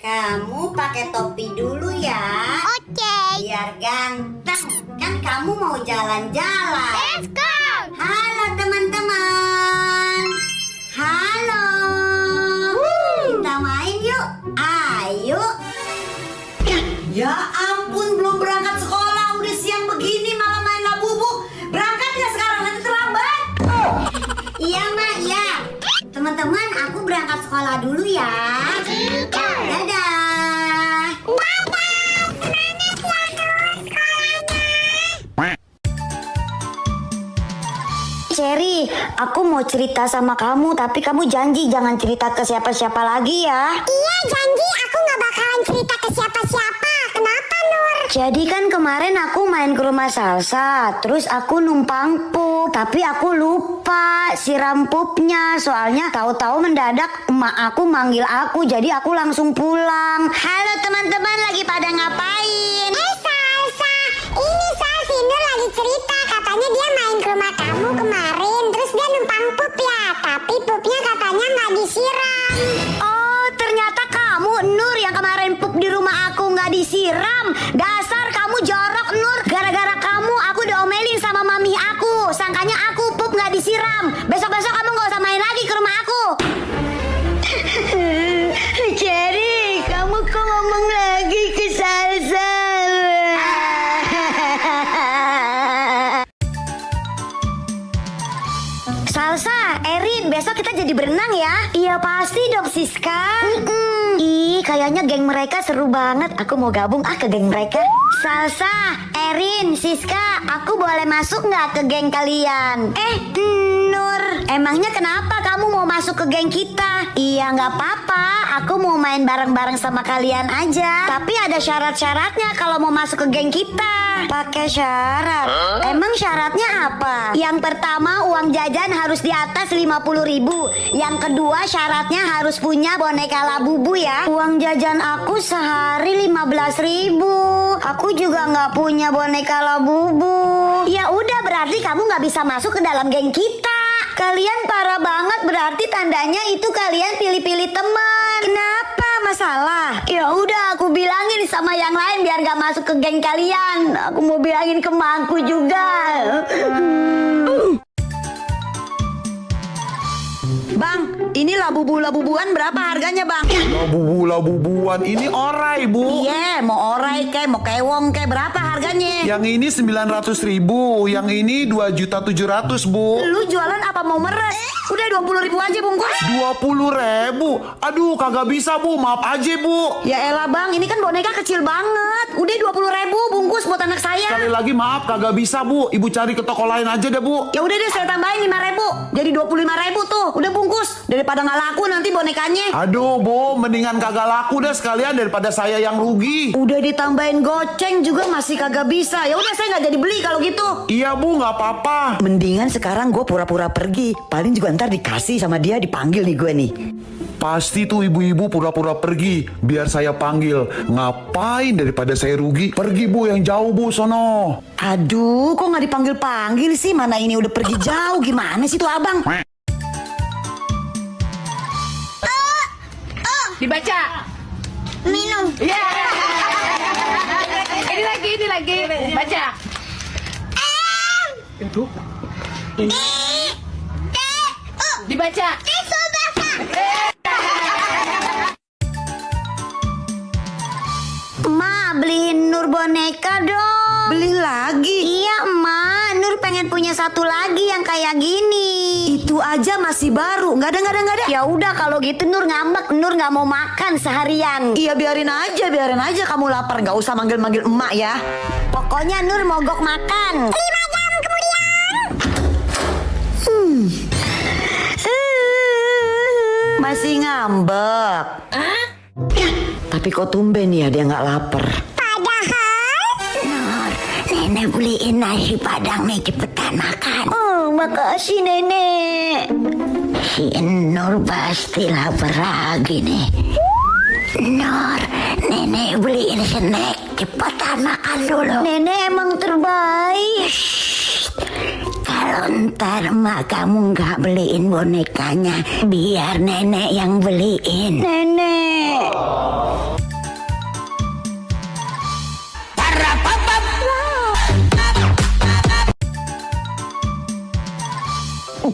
Kamu pakai topi dulu ya. Oke. Biar ganteng. Kan kamu mau jalan-jalan. Let's go. Halo teman-teman. Halo. Kita main yuk. Ayo. Ya ampun, belum berangkat sekolah. Udah siang begini malah main labubu. Berangkat ya sekarang, nanti terlambat. Iya mak, iya. Teman-teman, aku berangkat sekolah dulu ya. Dadah. Cherry, aku mau cerita sama kamu, tapi kamu janji jangan cerita ke siapa-siapa lagi ya. Iya, janji aku nggak bakalan cerita ke siapa-siapa. Kenapa, Nur? Jadi kan kemarin aku main ke rumah Salsa, terus aku numpang pup, tapi aku lupa siram pupnya. Soalnya tahu-tahu mendadak emak aku manggil aku, jadi aku langsung pulang. Halo teman-teman, lagi pada ngapain? Salsa, ini si Nur lagi cerita. Katanya dia main ke rumah kamu kemarin, terus dia numpang pup ya. Tapi pupnya katanya nggak disiram. Oh, ternyata kamu Nur yang kemarin pup di rumah aku nggak disiram. Dasar kamu jorok Nur. Gara-gara kamu aku diomelin sama mami aku. Sangkanya aku pup nggak disiram. Besok-besok kamu nggak usah main lagi ke rumah aku. Cherry, kamu kok ngomong lagi ke Salsa? Salsa, Erin, besok kita jadi berenang ya? Iya pasti dong Siska. Ih, kayaknya geng mereka seru banget. Aku mau gabung ke geng mereka. Salsa, Erin, Siska, aku boleh masuk nggak ke geng kalian? Nur, emangnya kenapa kamu mau masuk ke geng kita? Iya nggak apa-apa, aku mau main bareng-bareng sama kalian aja. Tapi ada syarat-syaratnya kalau mau masuk ke geng kita. Pakai syarat? Emang syaratnya apa? Yang pertama uang jajan harus di atas 50.000. Yang kedua syaratnya harus punya boneka Labubu ya. Uang jajan aku sehari 15.000. Aku juga nggak punya boneka Labubu. Ya udah, berarti kamu nggak bisa masuk ke dalam geng kita. Kalian parah banget, berarti tandanya itu kalian pilih-pilih teman. Kenapa masalah? Ya udah, aku bilangin sama yang lain biar gak masuk ke geng kalian. Aku mau bilangin ke mangku juga. Bang, ini labubuan berapa harganya bang? Labubuan ini orai bu. Iya, mau orai kek, mau kewong kek, berapa harganya? Yang ini 900.000, yang ini 2.700.000 bu. Lu jualan apa mau meres? Udah 20.000 aja bungkus. 20.000, aduh kagak bisa bu, maaf aja bu. Ya elah bang, ini kan boneka kecil banget. Udah 20.000 bungkus buat anak saya. Sekali lagi maaf kagak bisa bu, ibu cari ke toko lain aja deh bu. Ya udah deh, saya tambahin 5.000, jadi 25.000 tuh. Udah bungkus, daripada nggak laku nanti bonekanya. Aduh bu, mendingan kagak laku deh sekalian daripada saya yang rugi. Udah ditambahin goceng juga masih kagak bisa. Ya udah, saya nggak jadi beli kalau gitu. Iya bu, nggak apa-apa. Mendingan sekarang gue pura-pura pergi. Paling juga ntar dikasih sama dia, dipanggil nih gue nih. Pasti tuh ibu-ibu pura-pura pergi biar saya panggil. Ngapain daripada saya rugi? Pergi bu, yang jauh bu, sono. Aduh, kok nggak dipanggil-panggil sih? Mana ini udah pergi jauh. Gimana sih tuh abang? Dibaca. Minum. Ya. Ini lagi. Baca. Itu. Dibaca. Ma, beliin Nur boneka dong. Beli lagi? Iya Ma, Nur pengen punya satu lagi yang kayak gini. Itu aja masih baru. Nggak ada. Ya udah kalau gitu Nur ngambek, Nur nggak mau makan seharian. Iya biarin aja kamu lapar. Nggak usah manggil-manggil emak ya. Pokoknya Nur mogok makan. 5 jam kemudian. Masih ngambek. Tapi kok tumben ya dia nggak lapar. Padahal Nur, Nenek beliin nasi padang nih, cepetan makan. Oh, makasih Nenek. Si Nur pasti lapar lagi nih. Nur, Nenek beliin snack, cepetan makan dulu. Nenek emang terbaik. Kalau ntar mak kamu nggak beliin bonekanya, biar nenek yang beliin. Nenek.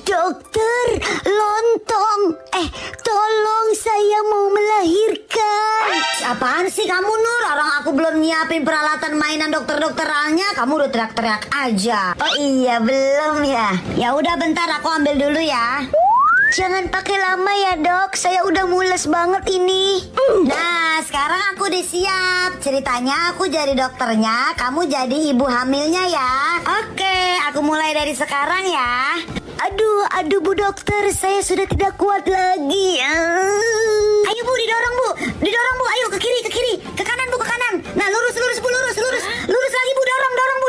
Dokter, lontong. Tolong saya mau melahirkan. Apaan sih kamu, Nur? Orang aku belum nyiapin peralatan mainan dokter-dokterannya, kamu udah teriak-teriak aja. Oh iya, belum ya. Ya udah bentar, aku ambil dulu ya. Jangan pakai lama ya, Dok. Saya udah mules banget ini. Nah, sekarang aku udah siap. Ceritanya aku jadi dokternya, kamu jadi ibu hamilnya ya. Oke, aku mulai dari sekarang ya. Aduh Bu Dokter, saya sudah tidak kuat lagi. Ayo Bu, didorong Bu, ayo ke kiri, ke kanan Bu, ke kanan. Nah, lurus Bu, lurus lagi Bu, dorong Bu.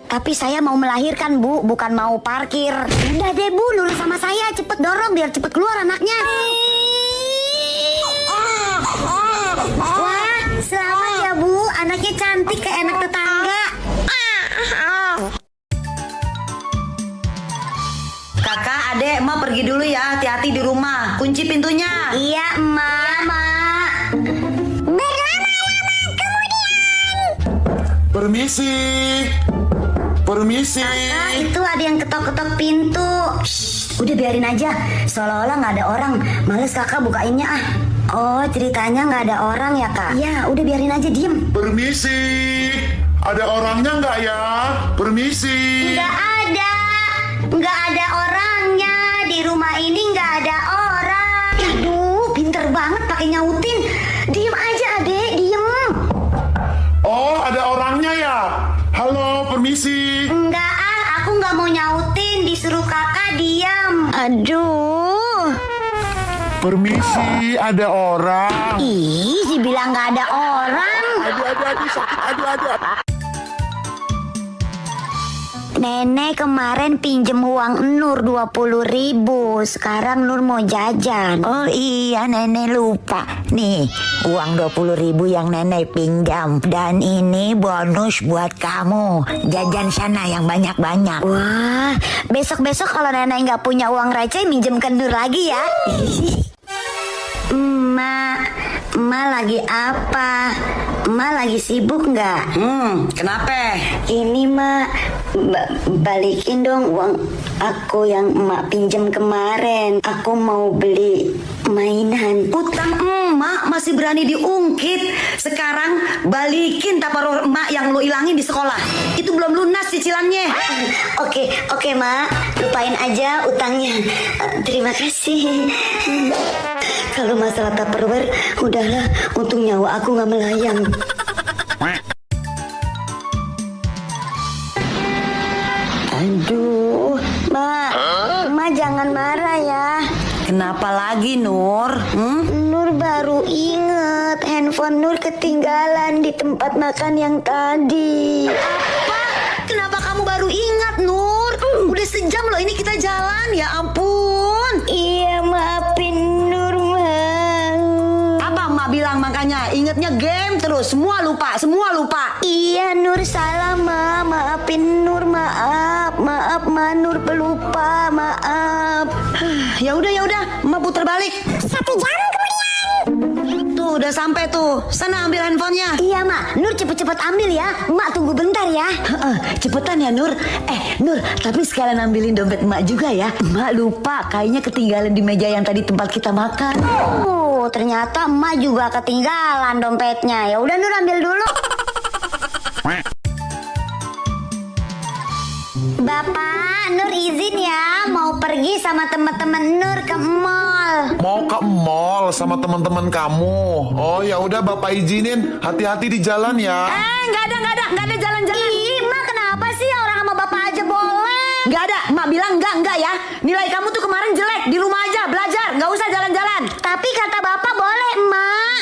Tapi saya mau melahirkan Bu, bukan mau parkir. Udah deh Bu, lurus sama saya, cepet dorong biar cepet keluar anaknya. Wah, selamat ya Bu, anaknya cantik kayak anak tetangga. Kakak, adek, emak pergi dulu ya. Hati-hati di rumah. Kunci pintunya. Iya, Emak. Permisi. Kakak, itu ada yang ketok-ketok pintu. Shh, udah biarin aja. Seolah-olah nggak ada orang. Males kakak bukainnya ah. Oh, ceritanya nggak ada orang ya kak? Ya, udah biarin aja, diem. Permisi. Ada orangnya nggak ya? Permisi. Nggak ada orangnya. Di rumah ini nggak ada orang. Aduh, pinter banget pakai nyautin. Diem aja, adek, diem. Oh, ada orangnya ya? Halo, permisi. Enggak aku nggak mau nyautin. Disuruh kakak diam. Aduh. Permisi, ada orang. Ih, dibilang nggak ada orang. Aduh, sakit, aduh. Nenek kemarin pinjem uang Nur 20.000. Sekarang Nur mau jajan. Oh iya, nenek lupa. Nih, uang 20.000 yang nenek pinjam. Dan ini bonus buat kamu. Jajan sana yang banyak-banyak. Wah, besok-besok kalau nenek nggak punya uang receh minjem ke Nur lagi ya. Emak lagi apa? Emak lagi sibuk nggak? Kenapa? Ini Mak, balikin dong uang aku yang emak pinjam kemarin. Aku mau beli mainan. Utang emak masih berani diungkit. Sekarang balikin taparoh emak yang lo ilangin di sekolah. Itu belum lunas cicilannya. Oke Mak, lupain aja utangnya. Terima kasih. Kalau masalah Tupperware, udahlah, untung nyawa aku nggak melayang. Aduh, Mak jangan marah ya. Kenapa lagi, Nur? Nur baru inget handphone Nur ketinggalan di tempat makan yang tadi. Apa? Kenapa kamu baru ingat, Nur? Udah sejam loh ini kita jalan, ya ampun. Iya, maafin Nur, Mak. Apa emak bilang makanya? Ingetnya game terus, semua lupa. Iya, Nur salah, Ma. Maafin Nur, maaf, Ma. Nur pelupa, maaf. Ya udah, emak putar balik. 1 jam kemudian. Tuh, udah sampai tuh. Sana ambil handphonenya. Iya, Mak. Nur cepet-cepet ambil ya. Mak tunggu bentar ya. Cepetan ya, Nur. Nur, tapi sekalian ambilin dompet emak juga ya. Emak lupa, kayaknya ketinggalan di meja yang tadi tempat kita makan. Oh, ternyata emak juga ketinggalan dompetnya. Ya udah, Nur ambil dulu. Bapak, Nur izin ya mau pergi sama teman-teman Nur ke mall. Mau ke mall sama teman-teman kamu. Oh ya udah, Bapak izinin. Hati-hati di jalan ya. Nggak ada jalan-jalan. Ih, Mak kenapa sih orang sama bapak aja boleh? Nggak ada, emak bilang enggak ya. Nilai kamu tuh kemarin jelek, di rumah aja belajar, nggak usah jalan-jalan. Tapi kata bapak boleh, Mak.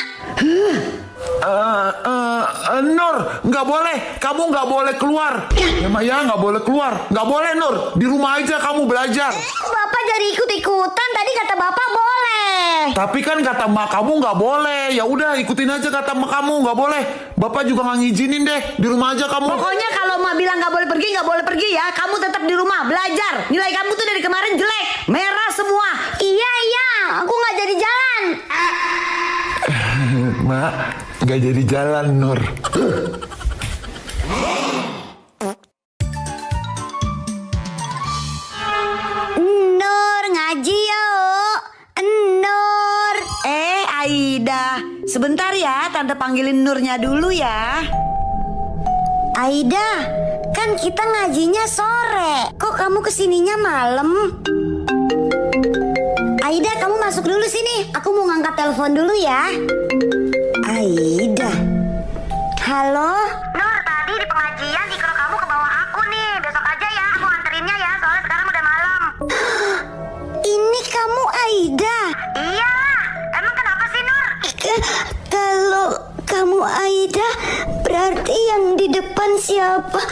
Nur, nggak boleh. Kamu nggak boleh keluar. Ya, Mak, ya nggak boleh keluar. Nggak boleh, Nur. Di rumah aja kamu belajar. Bapak jadi ikut-ikutan. Tadi kata bapak boleh. Tapi kan kata mak kamu nggak boleh. Ya udah, ikutin aja kata mak kamu, nggak boleh. Bapak juga nggak ngizinin deh. Di rumah aja kamu. Pokoknya kalau emak bilang nggak boleh pergi ya. Kamu tetap tetap di rumah belajar. Nilai kamu tuh dari kemarin jelek, merah semua. Iya, aku nggak jadi jalan. Mak, nggak jadi jalan, Nur. Nur ngaji yuk. Nur. Aida, sebentar ya, tante panggilin Nurnya dulu ya. Aida, kan kita ngajinya sore. Kok kamu kesininya malam? Aida, kamu masuk dulu sini. Aku mau ngangkat telepon dulu ya. Aida. Halo? Nur, tadi di pengajian ikro kamu ke bawah aku nih. Besok aja ya, aku anterinnya ya. Soalnya sekarang udah malam. Ini kamu Aida? Iya. Emang kenapa sih, Nur? Kalau kamu Aida, berarti yang di depan siapa?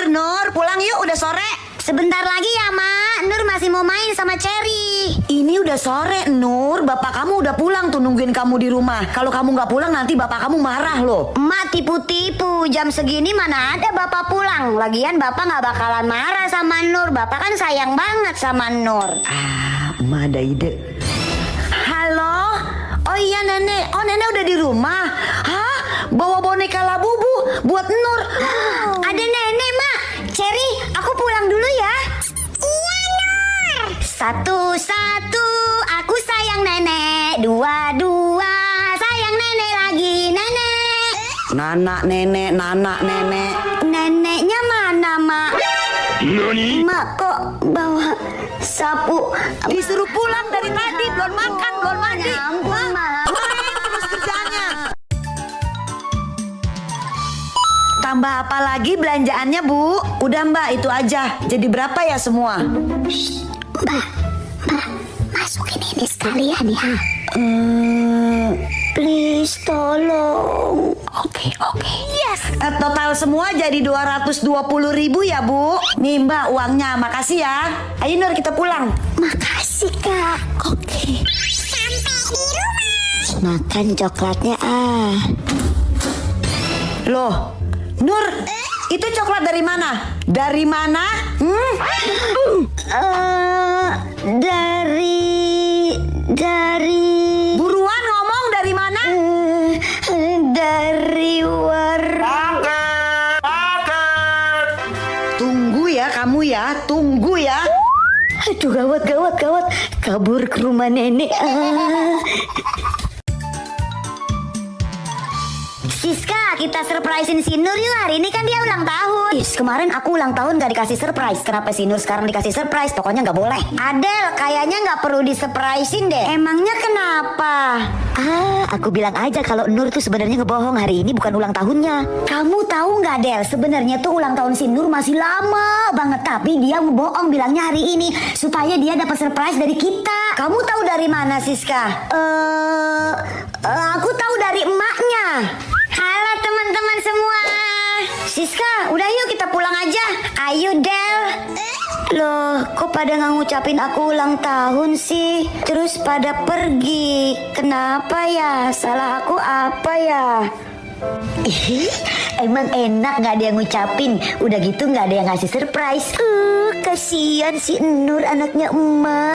Nur, pulang yuk, udah sore. Sebentar lagi ya, Mak. Nur masih mau main sama Cherry. Ini udah sore, Nur. Bapak kamu udah pulang tuh nungguin kamu di rumah. Kalau kamu nggak pulang nanti bapak kamu marah loh. Emak tipu-tipu. Jam segini mana ada bapak pulang. Lagian bapak nggak bakalan marah sama Nur. Bapak kan sayang banget sama Nur. Emak ada ide. Halo? Oh iya nenek. Oh nenek udah di rumah. Hah? Bawa boneka Labubu buat Nur. Ada nenek, Mak. Cherry, aku pulang dulu ya. Iya, Nur. Satu-satu, aku sayang nenek. Dua-dua, sayang nenek lagi, nenek. Nanak nenek. Neneknya mana, Mak? Mak kok bawa sapu? Disuruh pulang dari tadi, belum makan, belum mandi. Ya ampun, Mak. Main terus kerjaannya. Tambah apa lagi belanjaannya, Bu? Udah Mbak, itu aja. Jadi berapa ya semua? Mbak, masukin ini sekalian ya. Please tolong. Oke. Yes. Total semua jadi 220.000 ya, Bu. Nih Mbak uangnya, makasih ya. Ayo Nur kita pulang. Makasih, Kak. Oke. Sampai di rumah. Makan coklatnya ah. Loh, Nur, itu coklat dari mana? Dari mana? Dari Buruan ngomong dari mana? dari warung. Tunggu ya kamu ya, tunggu ya. Aduh, gawat. Kabur ke rumah nenek. Siska, kita surprisein si Nur yuk. Hari ini kan dia ulang tahun. Kemarin aku ulang tahun gak dikasih surprise. Kenapa si Nur sekarang dikasih surprise? Pokoknya gak boleh. Adel, kayaknya gak perlu disurprisein deh. Emangnya kenapa? Aku bilang aja kalau Nur tuh sebenarnya ngebohong. Hari ini bukan ulang tahunnya. Kamu tahu nggak, Del? Sebenarnya tuh ulang tahun si Nur masih lama banget. Tapi dia ngebohong bilangnya hari ini supaya dia dapat surprise dari kita. Kamu tahu dari mana, Siska? Aku tahu dari emaknya. Halo teman-teman semua. Siska, udah yuk kita pulang aja. Ayo Del. Loh, kok pada nggak ngucapin aku ulang tahun sih? Terus pada pergi. Kenapa ya? Salah aku apa ya? Emang enak nggak ada yang ngucapin. Udah gitu nggak ada yang ngasih surprise. Kasihan si Nur anaknya emak.